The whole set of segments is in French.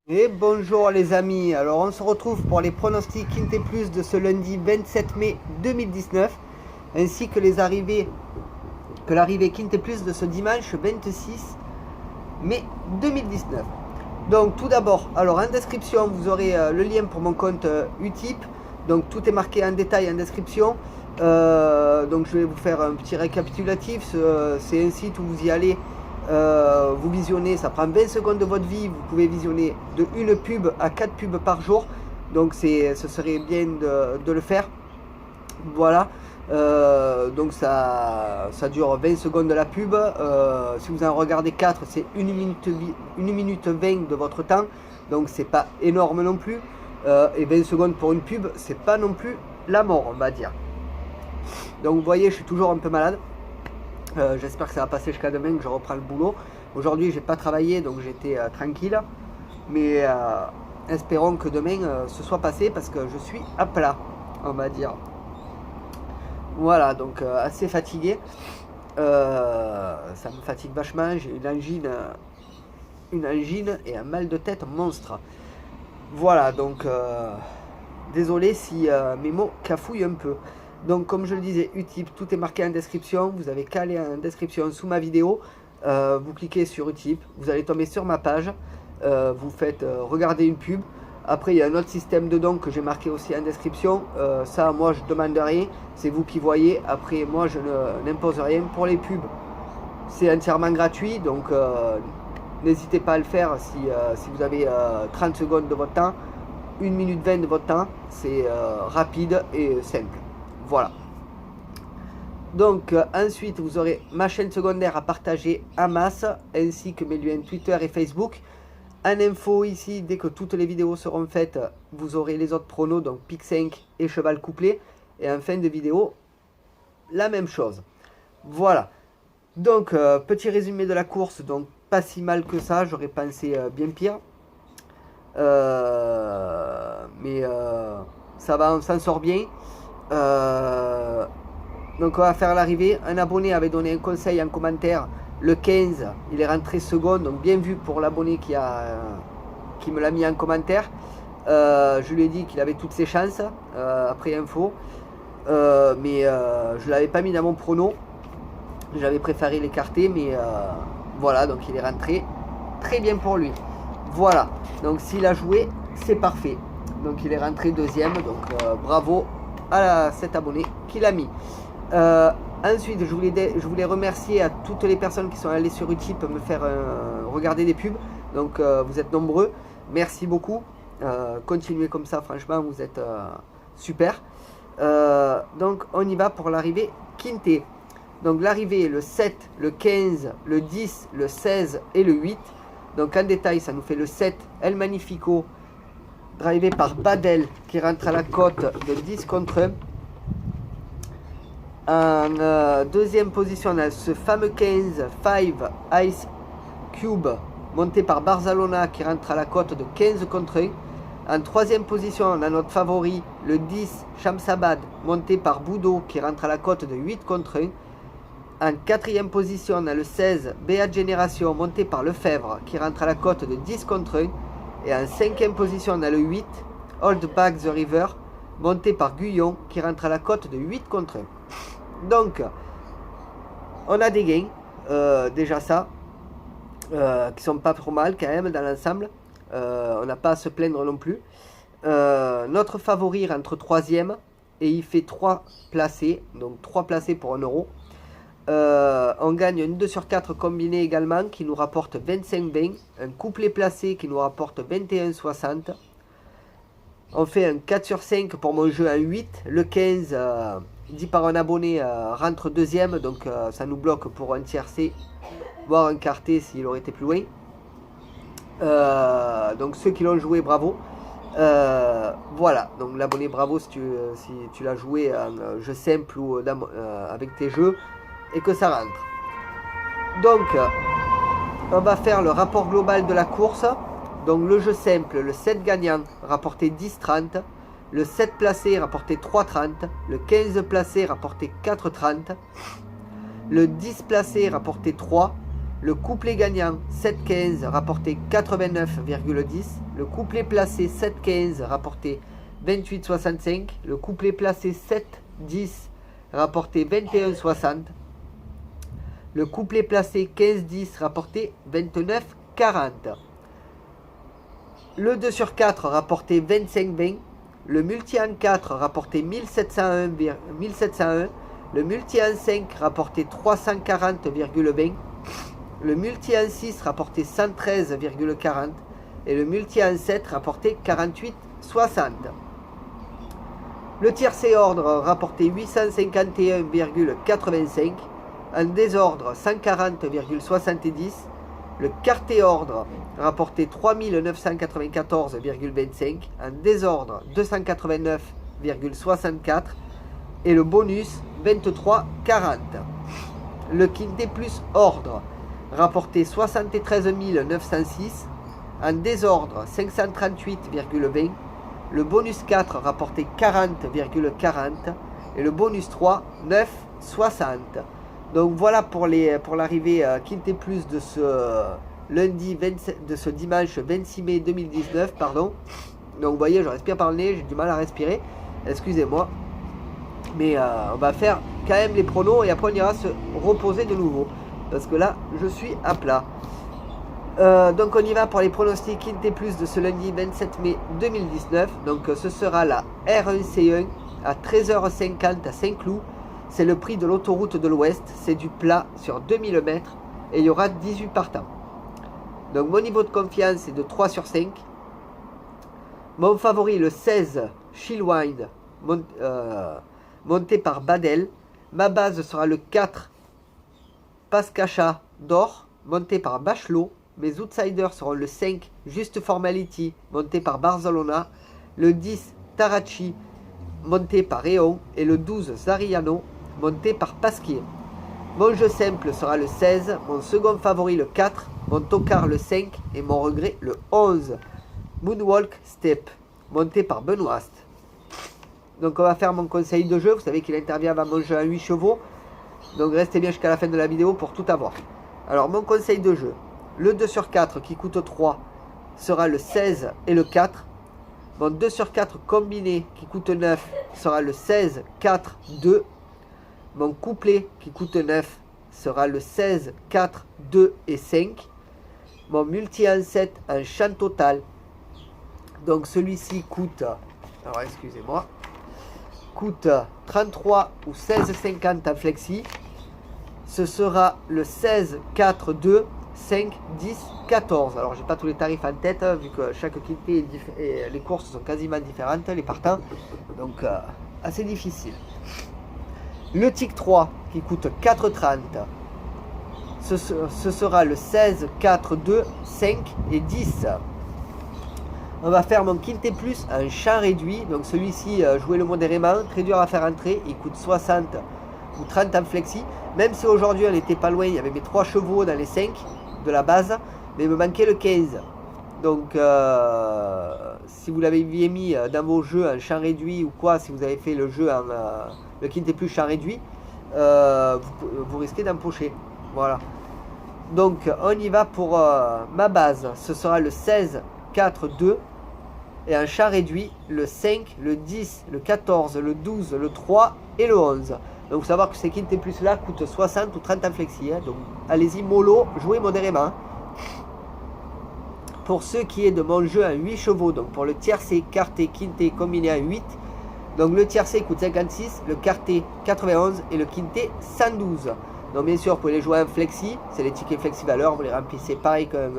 Et bonjour les amis, alors on se retrouve pour les pronostics Quintet Plus de ce lundi 27 mai 2019 ainsi que l'arrivée Quintet Plus de ce dimanche 26 mai 2019. Donc tout d'abord, alors en description vous aurez le lien pour mon compte Utip, donc tout est marqué en détail en description. Donc je vais vous faire un petit récapitulatif, c'est un site où vous y allez. Vous visionnez, ça prend 20 secondes de votre vie, vous pouvez visionner de une pub à 4 pubs par jour, donc ce serait bien de le faire. Voilà, donc ça dure 20 secondes de la pub, si vous en regardez 4, c'est 1 minute 20 de votre temps, donc c'est pas énorme non plus, et 20 secondes pour une pub, c'est pas non plus la mort, on va dire. Donc vous voyez, je suis toujours un peu malade. J'espère que ça va passer jusqu'à demain, que je reprends le boulot. Aujourd'hui, j'ai pas travaillé, donc j'étais tranquille. Mais espérons que demain ce soit passé parce que je suis à plat, on va dire. Voilà, donc assez fatigué. Ça me fatigue vachement. J'ai une angine et un mal de tête monstre. Voilà, donc désolé si mes mots cafouillent un peu. Donc comme je le disais, Utip, tout est marqué en description. Vous avez qu'à aller en description sous ma vidéo. Vous cliquez sur Utip, vous allez tomber sur ma page. Vous faites regarder une pub. Après il y a un autre système de dons que j'ai marqué aussi en description. Ça moi je demande rien, c'est vous qui voyez. Après moi je n'impose rien. Pour les pubs c'est entièrement gratuit. Donc n'hésitez pas à le faire si vous avez 30 secondes de votre temps. 1 minute 20 de votre temps. C'est rapide et simple. Voilà. Donc ensuite vous aurez ma chaîne secondaire à partager en masse, ainsi que mes liens Twitter et Facebook. En info ici, dès que toutes les vidéos seront faites, vous aurez les autres pronos, donc pic 5 et cheval couplé. Et en fin de vidéo, la même chose. Voilà. Donc petit résumé de la course, donc pas si mal que ça, j'aurais pensé bien pire. Mais ça va, on s'en sort bien. Donc on va faire l'arrivée. Un abonné avait donné un conseil en commentaire. Le 15, il est rentré second. Donc bien vu pour l'abonné qui me l'a mis en commentaire. Je lui ai dit qu'il avait toutes ses chances après info. Mais je ne l'avais pas mis dans mon prono. J'avais préféré l'écarter. Mais voilà, donc il est rentré. Très bien pour lui. Voilà. Donc s'il a joué, c'est parfait. Donc il est rentré deuxième. Donc bravo à cet abonné qui l'a mis. Ensuite je voulais remercier à toutes les personnes qui sont allées sur Utip me faire regarder des pubs. Donc vous êtes nombreux, merci beaucoup, continuez comme ça, franchement vous êtes super. Donc on y va pour l'arrivée Quintet. Donc l'arrivée le 7, le 15, le 10, le 16 et le 8. Donc en détail ça nous fait le 7 El Magnifico, drivé par Badel, qui rentre à la cote de 10 contre 1. En deuxième position, on a ce fameux 15 5 Ice Cube, monté par Barzalona, qui rentre à la cote de 15 contre 1. En troisième position, on a notre favori, le 10 Shamsabad, monté par Boudot, qui rentre à la cote de 8 contre 1. En quatrième position, on a le 16 Beat Génération, monté par Lefebvre, qui rentre à la cote de 10 contre 1. Et en cinquième position, on a le 8 Old Bag the River, monté par Guyon, qui rentre à la cote de 8 contre 1. Donc, on a des gains, déjà ça, qui sont pas trop mal quand même dans l'ensemble. On n'a pas à se plaindre non plus. Notre favori rentre 3ème et il fait 3 placés, donc 3 placés pour 1 euro. On gagne une 2 sur 4 combiné également qui nous rapporte 25 bains, un couplet placé qui nous rapporte 21,60. On fait un 4 sur 5 pour mon jeu en 8, le 15 dit par un abonné rentre deuxième, donc ça nous bloque pour un tiercé, voire un quarté s'il aurait été plus loin. Donc ceux qui l'ont joué, bravo. Voilà, donc l'abonné, bravo si tu l'as joué en jeu simple ou avec tes jeux et que ça rentre. Donc on va faire le rapport global de la course. Donc le jeu simple, le 7 gagnant rapporté 10,30. Le 7 placé rapporté 3,30. Le 15 placé rapporté 4,30. Le 10 placé rapporté 3. Le couplet gagnant 7-15 rapporté 89,10. Le couplet placé 7-15 rapporté 28,65. Le couplet placé 7-10 rapporté 21,60. Le couplet placé 15-10 rapporté 29,40. Le 2 sur 4 rapporté 25,20. Le multi en 4 rapporté 1701. Le multi en 5 rapporté 340,20. Le multi en 6 rapporté 113,40. Et le multi en 7 rapporté 48,60. Le tiercé ordre rapporté 851,85. En désordre 140,70. Le quarté ordre rapporté 3994,25. En désordre 289,64. Et le bonus 23,40. Le quinté plus ordre rapporté 73 906. En désordre 538,20. Le bonus 4 rapporté 40,40. Et le bonus 3 9,60. Donc voilà pour l'arrivée quinté plus de ce lundi 27, de ce dimanche 26 mai 2019, pardon. Donc vous voyez, je respire par le nez, j'ai du mal à respirer, excusez-moi. Mais on va faire quand même les pronos et après on ira se reposer de nouveau. Parce que là, je suis à plat. Donc on y va pour les pronostics quinté plus de ce lundi 27 mai 2019. Donc ce sera la R1C1 à 13h50 à Saint-Cloud. C'est le prix de l'autoroute de l'Ouest, c'est du plat sur 2000 mètres et il y aura 18 partants. Donc mon niveau de confiance est de 3 sur 5. Mon favori, le 16, Chillwind, monté par Badel. Ma base sera le 4, Pascacha d'Or, monté par Bachelot. Mes outsiders seront le 5, Just Formality, monté par Barcelona. Le 10, Tarachi, monté par Eon. Et le 12, Zariano, monté par Pasquier. Mon jeu simple sera le 16, mon second favori le 4, mon tocard le 5 et mon regret le 11. Moonwalk Step, monté par Benoist. Donc on va faire mon conseil de jeu, vous savez qu'il intervient avant mon jeu à 8 chevaux. Donc restez bien jusqu'à la fin de la vidéo pour tout avoir. Alors mon conseil de jeu, le 2 sur 4 qui coûte 3 sera le 16 et le 4. Mon 2 sur 4 combiné qui coûte 9 sera le 16, 4, 2. Mon couplet qui coûte 9 sera le 16, 4, 2 et 5. Mon multi en 7 en champ total. Donc celui-ci coûte, alors excusez-moi, coûte 33 ou 16,50 en flexi. Ce sera le 16, 4, 2, 5, 10, 14. Alors j'ai pas tous les tarifs en tête, vu que chaque quinté et les courses sont quasiment différentes, les partants. Donc assez difficile. Le tic 3 qui coûte 4,30. Ce sera le 16, 4, 2, 5 et 10. On va faire mon quinté plus en champ réduit. Donc celui-ci, jouez-le modérément, très dur à faire entrer. Il coûte 60 ou 30 en flexi. Même si aujourd'hui on n'était pas loin, il y avait mes 3 chevaux dans les 5 de la base. Mais il me manquait le 15. Donc si vous l'avez mis dans vos jeux en champ réduit ou quoi, si vous avez fait le jeu en le quinté plus champ réduit, vous risquez d'empocher. Voilà. Donc on y va pour ma base. Ce sera le 16, 4, 2. Et en champ réduit, le 5, le 10, le 14, le 12, le 3 et le 11. Donc, faut savoir que ces quintés plus là coûtent 60 ou 30 en flexi. Hein. Donc, allez-y, mollo, jouez modérément. Pour ce qui est de mon jeu à 8 chevaux, donc pour le tiercé, quarté, quinté combiné à 8. Donc, le tiercé coûte 56, le quarté 91 et le quinté 112. Donc, bien sûr, vous pouvez les jouer en flexi. C'est les tickets flexi valeur. Vous les remplissez pareil qu'un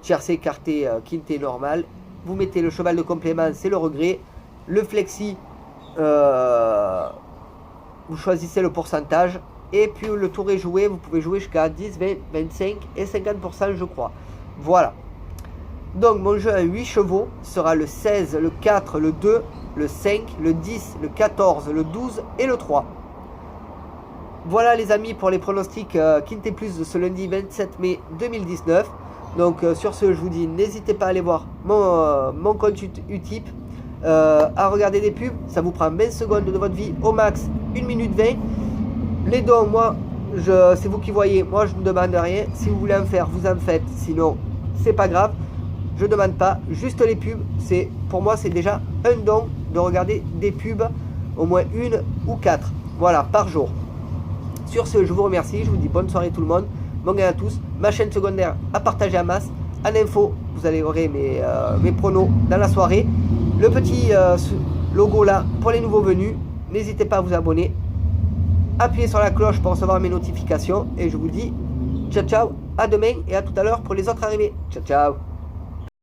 tiercé, quarté, quinté normal. Vous mettez le cheval de complément, c'est le regret. Le flexi, vous choisissez le pourcentage. Et puis le tour est joué, vous pouvez jouer jusqu'à 10, 20, 25 et 50% je crois. Voilà. Donc mon jeu à 8 chevaux sera le 16, le 4, le 2, le 5, le 10, le 14, le 12 et le 3. Voilà les amis pour les pronostics quinté plus de ce lundi 27 mai 2019. Donc sur ce, je vous dis, n'hésitez pas à aller voir mon compte Utip, à regarder des pubs, ça vous prend 20 secondes de votre vie, au max 1 minute 20. Les dons, moi, c'est vous qui voyez, moi je ne demande rien. Si vous voulez en faire, vous en faites. Sinon, c'est pas grave. Je ne demande pas. Juste les pubs, pour moi c'est déjà un don de regarder des pubs, au moins une ou 4. Voilà, par jour. Sur ce, je vous remercie. Je vous dis bonne soirée tout le monde. Bon gain à tous. Ma chaîne secondaire à partager à masse. En info, vous allez voir mes pronos dans la soirée. Le petit logo là pour les nouveaux venus. N'hésitez pas à vous abonner. Appuyez sur la cloche pour recevoir mes notifications. Et je vous dis ciao ciao, à demain et à tout à l'heure pour les autres arrivées. Ciao ciao.